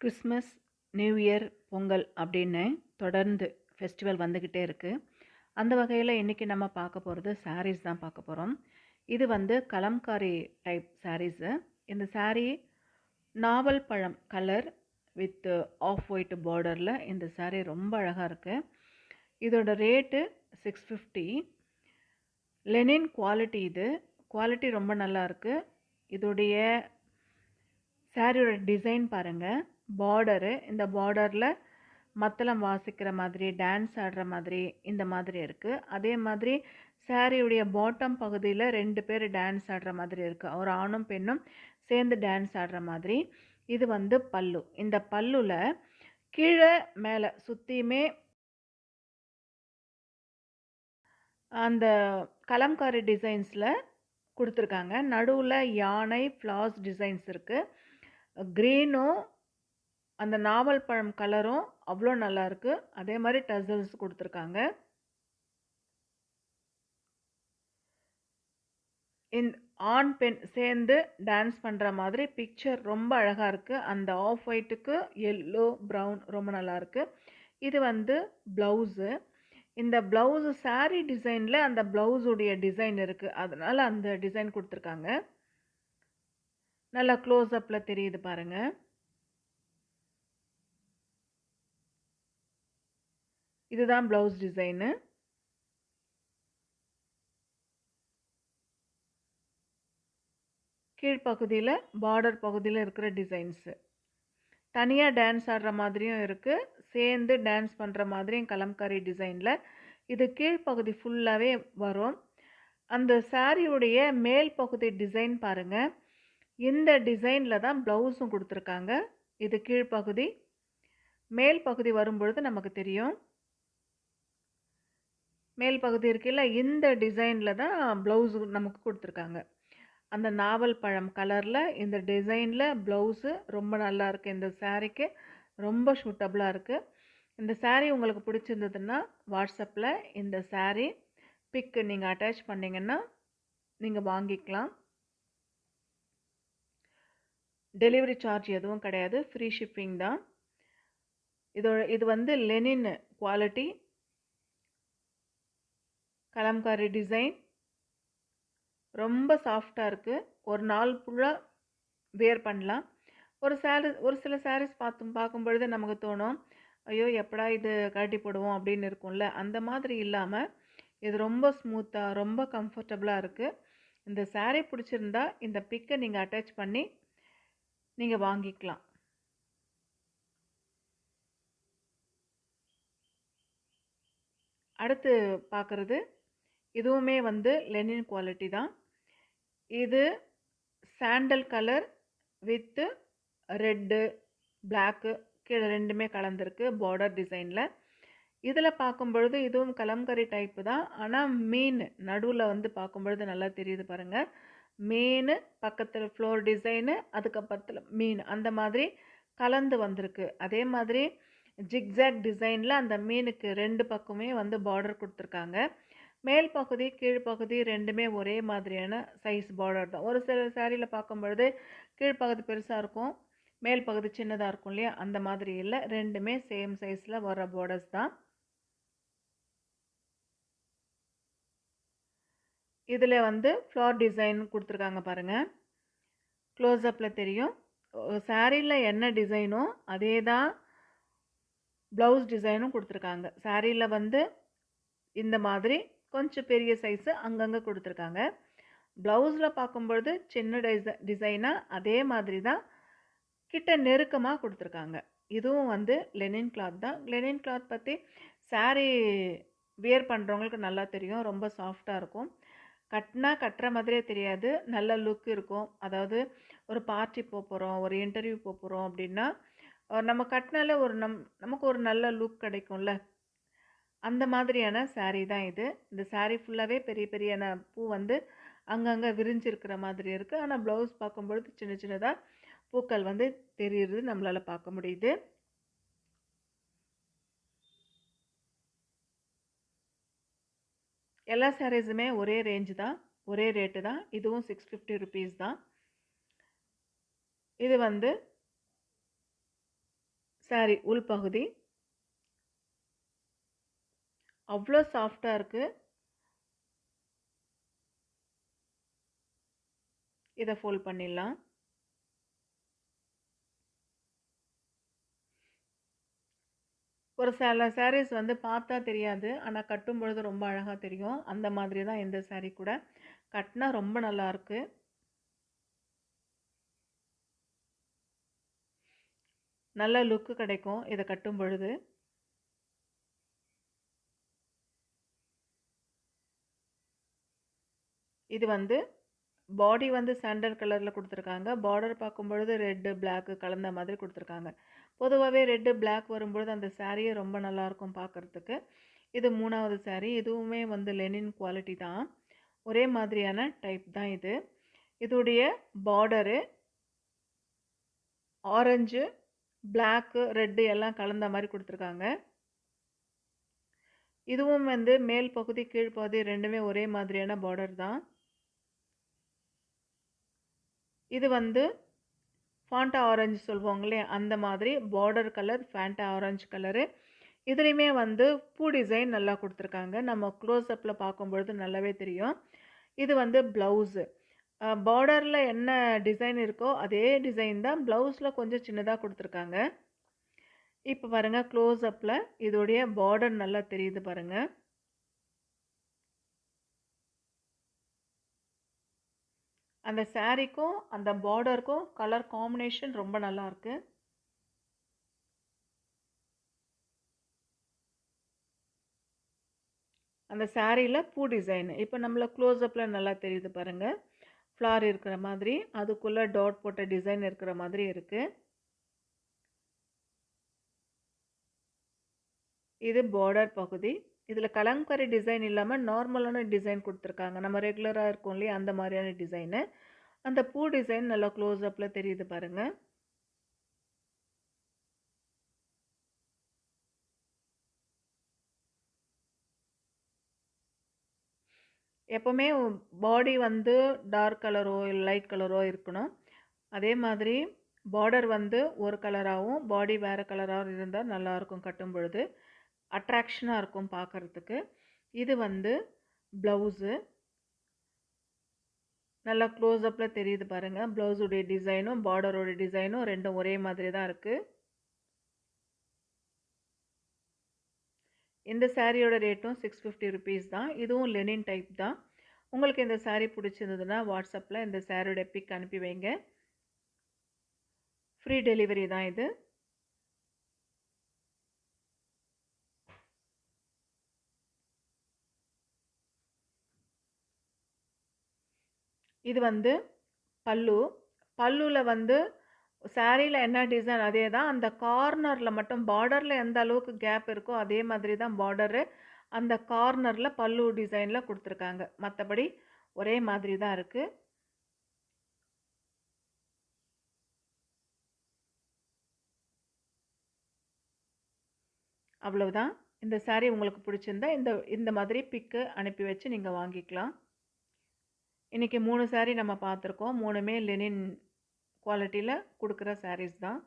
Christmas, new year, Pongal அப்படின்னு தொடர்ந்து festival வந்துக்கிட்டே இருக்குது. அந்த வகையில் இன்றைக்கி நம்ம பார்க்க போகிறது சாரீஸ் தான் பார்க்க போகிறோம். இது வந்து கலம்காரி டைப் சாரீஸு. இந்த சாரீ நாவல் பழம் கலர் வித் ஆஃப் ஒயிட் பார்டரில் இந்த சாரீ ரொம்ப அழகாக இருக்குது. இதோட ரேட்டு 650. லெனின் குவாலிட்டி இது. குவாலிட்டி ரொம்ப நல்லா இருக்குது. இதோடைய சாரியோட டிசைன் பாருங்கள். பார்டரு, இந்த பார்டரில் மத்தளம் வாசிக்கிற மாதிரி, டான்ஸ் ஆடுற மாதிரி, இந்த மாதிரி இருக்குது. அதே மாதிரி சாரியுடைய பாட்டம் பகுதியில் 2 பேர் டான்ஸ் ஆடுற மாதிரி இருக்குது. ஒரு ஆணும் பெண்ணும் சேர்ந்து டான்ஸ் ஆடுற மாதிரி. இது வந்து பல்லு. இந்த பல்லுல கீழே மேலே சுற்றியுமே அந்த கலம்காரி டிசைன்ஸில் கொடுத்துருக்காங்க. நடுவில் யானை ஃப்ளார்ஸ் டிசைன்ஸ் இருக்குது. க்ரீனும் அந்த நாவல் பழம் கலரும் அவ்வளோ நல்லாயிருக்கு. அதே மாதிரி டசல்ஸ் கொடுத்துருக்காங்க. ஆண் பெண் சேர்ந்து டான்ஸ் பண்ணுற மாதிரி பிக்சர் ரொம்ப அழகாக இருக்குது. அந்த ஆஃப் ஒயிட்டுக்கு எல்லோ ப்ரௌன் ரொம்ப நல்லாயிருக்கு. இது வந்து ப்ளவுஸு. இந்த ப்ளவுஸு சாரீ டிசைனில் அந்த ப்ளவுஸுடைய டிசைன் இருக்குது. அதனால் அந்த டிசைன் கொடுத்துருக்காங்க. நல்லா க்ளோஸ்அப்பில் தெரியுது பாருங்கள். இதுதான் ப்ளவுஸ் டிசைனு. கீழ்ப்பகுதியில் பார்டர் பகுதியில் இருக்கிற டிசைன்ஸு. தனியாக டான்ஸ் ஆடுற மாதிரியும் இருக்குது, சேர்ந்து டான்ஸ் பண்ணுற மாதிரியும் கலம்காரி டிசைனில். இது கீழ்ப்பகுதி ஃபுல்லாகவே வரும். அந்த சாரியுடைய மேல் பகுதி டிசைன் பாருங்கள். இந்த டிசைனில் தான் ப்ளவுஸும் கொடுத்துருக்காங்க. இது கீழ்ப்பகுதி. மேல் பகுதி வரும்பொழுது நமக்கு தெரியும். மேல் பகுதி இருக்குல்ல, இந்த டிசைனில் தான் ப்ளவுஸு நமக்கு கொடுத்துருக்காங்க. அந்த நாவல் பழம் கலரில் இந்த டிசைனில் ப்ளவுஸு ரொம்ப நல்லா இருக்குது. இந்த சாரீக்கு ரொம்ப சூட்டபுளாக இருக்குது. இந்த சாரீ உங்களுக்கு பிடிச்சிருந்ததுன்னா வாட்ஸ்அப்பில் இந்த சாரீ பிக்கு நீங்கள் அட்டாச் பண்ணிங்கன்னா நீங்கள் வாங்கிக்கலாம். டெலிவரி சார்ஜ் எதுவும் கிடையாது, ஃப்ரீ ஷிப்பிங் தான். இது வந்து லெனின் குவாலிட்டி கலம்காரி டிசைன். ரொம்ப சாஃப்டாக இருக்குது. ஒரு நாள் ஃபுல்லாக வேர் பண்ணலாம். ஒரு சில சாரீஸ் பார்க்கும் பொழுது நமக்கு தோணும், ஐயோ எப்படா இது கழட்டி போடுவோம் அப்படின்னு இருக்கும்ல. அந்த மாதிரி இல்லாமல் இது ரொம்ப ஸ்மூத்தாக ரொம்ப கம்ஃபர்டபுளாக இருக்குது. இந்த சாரீ பிடிச்சிருந்தா இந்த பிக்கை நீங்கள் அட்டாச் பண்ணி நீங்கள் வாங்கிக்கலாம். அடுத்து பார்க்குறது இதுவுமே வந்து லெனின் குவாலிட்டி தான். இது sandal colour with red block கீழே ரெண்டுமே கலந்துருக்கு பார்டர் டிசைனில். இதில் பார்க்கும்பொழுது இதுவும் கலம்கரி டைப்பு தான். ஆனால் மீன் நடுவில் வந்து பார்க்கும்பொழுது நல்லா தெரியுது பாருங்கள். மீன் பக்கத்தில் ஃப்ளோர் டிசைனு, அதுக்கப்புறத்தில் மீன் அந்த மாதிரி கலந்து வந்திருக்கு. அதே மாதிரி ஜிக்ஸாக் டிசைனில் அந்த மீனுக்கு 2 பக்கமே வந்து பார்டர் கொடுத்துருக்காங்க. மேல் பகுதி கீழ்ப்பகுதி ரெண்டுமே ஒரே மாதிரியான சைஸ் பார்டர் தான். ஒரு சில சாரியில் பார்க்கும்பொழுது கீழ்ப்பகுதி பெருசாக இருக்கும், மேல் பகுதி சின்னதாக இருக்கும் இல்லையா, அந்த மாதிரி இல்லை. ரெண்டுமே சேம் சைஸில் வர பார்டர்ஸ் தான். இதில் வந்து ஃப்ளார் டிசைன் கொடுத்துருக்காங்க பாருங்கள். க்ளோஸ்அப்பில் தெரியும். சாரியில் என்ன டிசைனோ அதே தான் ப்ளவுஸ் டிசைனும் கொடுத்துருக்காங்க. சாரியில் வந்து இந்த மாதிரி கொஞ்சம் பெரிய சைஸு அங்கங்கே கொடுத்துருக்காங்க. ப்ளவுஸில் பார்க்கும்பொழுது சின்ன டிசைனாக அதே மாதிரி தான் கிட்ட நெருக்கமாக கொடுத்துருக்காங்க. இதுவும் வந்து லெனின் கிளாத் தான். லெனின் கிளாத் பற்றி சாரீ வியர் பண்ணுறவங்களுக்கு நல்லா தெரியும். ரொம்ப சாஃப்டாக இருக்கும். கட்டுற மாதிரியே தெரியாது, நல்ல லுக் இருக்கும். அதாவது ஒரு பார்ட்டி போகிறோம், ஒரு இன்டர்வியூ போகிறோம் அப்படின்னா நம்ம கட்டினாலே நமக்கு ஒரு நல்ல லுக் கிடைக்கும்ல, அந்த மாதிரியான சாரீ தான் இது. இந்த சாரீ ஃபுல்லாகவே பெரிய பெரியான பூ வந்து அங்கங்கே விரிஞ்சிருக்கிற மாதிரி இருக்குது. ஆனால் ப்ளவுஸ் பார்க்கும்பொழுது சின்ன சின்னதாக பூக்கள் வந்து தெரியுறது நம்மளால் பார்க்க முடியுது. எல்லா சாரீஸுமே ஒரே ரேஞ்சு தான், ஒரே ரேட்டு தான். இதுவும் 650 ருபீஸ் தான். இது வந்து சாரி உள்பகுதி அவ்வளோ சாஃப்டாக இருக்குது. இதை ஃபோல்ட் பண்ணிடலாம். ஒரு சில சாரீஸ் வந்து பார்த்தா தெரியாது, ஆனால் கட்டும் பொழுது ரொம்ப அழகாக தெரியும். அந்த மாதிரி தான் இந்த சாரீ கூட. கட்டினா ரொம்ப நல்லாயிருக்கு. நல்ல லுக்கு கிடைக்கும் இதை கட்டும் பொழுது. இது வந்து பாடி வந்து சாண்டல் கலரில் கொடுத்துருக்காங்க. பார்டர் பார்க்கும்பொழுது ரெட்டு பிளாக்கு கலந்த மாதிரி கொடுத்துருக்காங்க. பொதுவாகவே ரெட்டு பிளாக் வரும்பொழுது அந்த சாரியே ரொம்ப நல்லாயிருக்கும் பார்க்குறதுக்கு. இது 3வது சாரீ. இதுவுமே வந்து லெனின் குவாலிட்டி தான். ஒரே மாதிரியான டைப் தான் இது. இதோடைய பார்டரு ஆரஞ்சு, பிளாக்கு, ரெட்டு எல்லாம் கலந்த மாதிரி கொடுத்துருக்காங்க. இதுவும் வந்து மேல் பகுதி கீழ்ப்பகுதி ரெண்டுமே ஒரே மாதிரியான பார்டர் தான். இது வந்து ஃபாண்டா ஆரஞ்சு சொல்லுவாங்களே அந்த மாதிரி border colour Fanta orange colour. இதுலேயுமே வந்து பூ டிசைன் நல்லா கொடுத்துருக்காங்க. நம்ம க்ளோஸ்அப்பில் பார்க்கும்பொழுது நல்லாவே தெரியும். இது வந்து ப்ளவுஸு. பார்டரில் என்ன டிசைன் இருக்கோ அதே டிசைன் தான் ப்ளவுஸில் கொஞ்சம் சின்னதாக கொடுத்துருக்காங்க. இப்போ பாருங்கள் க்ளோஸ்அப்பில் இதோடைய பார்டர் நல்லா தெரியுது பாருங்கள். அந்த சாரீக்கும் அந்த பார்டருக்கும் கலர் காம்பினேஷன் ரொம்ப நல்லா இருக்கு. அந்த சாரியில் பூ டிசைன் இப்போ நம்மள க்ளோஸ்அப்பில் நல்லா தெரியுது பாருங்கள். ஃப்ளார் இருக்கிற மாதிரி, அதுக்குள்ளே டாட் போட்ட டிசைன் இருக்கிற மாதிரி இருக்குது. இது பார்டர் பகுதி. இதில் கலங்கரி டிசைன் இல்லாமல் நார்மலான டிசைன் கொடுத்துருக்காங்க. நம்ம ரெகுலராக இருக்கும் இல்லையா அந்த மாதிரியான டிசைனு. அந்த பூ டிசைன் நல்லா க்ளோஸ்அப்பில் தெரியுது பாருங்கள். எப்போவுமே பாடி வந்து டார்க் கலரோ இல்லை லைட் கலரோ இருக்கணும். அதே மாதிரி பார்டர் வந்து ஒரு கலராகவும் பாடி வேறு கலராகவும் இருந்தால் நல்லாயிருக்கும் கட்டும் பொழுது. அட்ராக்ஷனாக இருக்கும் பார்க்குறதுக்கு. இது வந்து ப்ளவுஸு. நல்லா க்ளோஸ்அப்பில் தெரியுது பாருங்கள். ப்ளவுஸுடைய டிசைனும் பார்டரோட டிசைனும் ரெண்டும் ஒரே மாதிரி தான் இருக்குது. இந்த சாரியோட ரேட்டும் 650 ருபீஸ் தான். இதுவும் லெனின் டைப் தான். உங்களுக்கு இந்த சாரீ பிடிச்சிருந்ததுன்னா வாட்ஸ்அப்பில் இந்த சாரியோட பிக் அனுப்பி வைங்க. ஃப்ரீ டெலிவரி தான் இது. இது வந்து பல்லு. பல்லுவில் வந்து சாரியில் என்ன டிசைன் அதே தான். அந்த கார்னரில் மட்டும் பார்டரில் எந்த அளவுக்கு கேப் இருக்கோ அதே மாதிரி தான் பார்டரு. அந்த கார்னரில் பல்லு டிசைனில் கொடுத்துருக்காங்க. மற்றபடி ஒரே மாதிரி தான் இருக்குது. அவ்வளவுதான். இந்த சாரீ உங்களுக்கு பிடிச்சிருந்தா இந்த மாதிரி பிக்கு அனுப்பி வச்சு நீங்கள் வாங்கிக்கலாம். இன்றைக்கி 3 சாரீ நம்ம பார்த்துருக்கோம். 3மே லெனின் குவாலிட்டியில் கொடுக்குற சாரீஸ் தான்.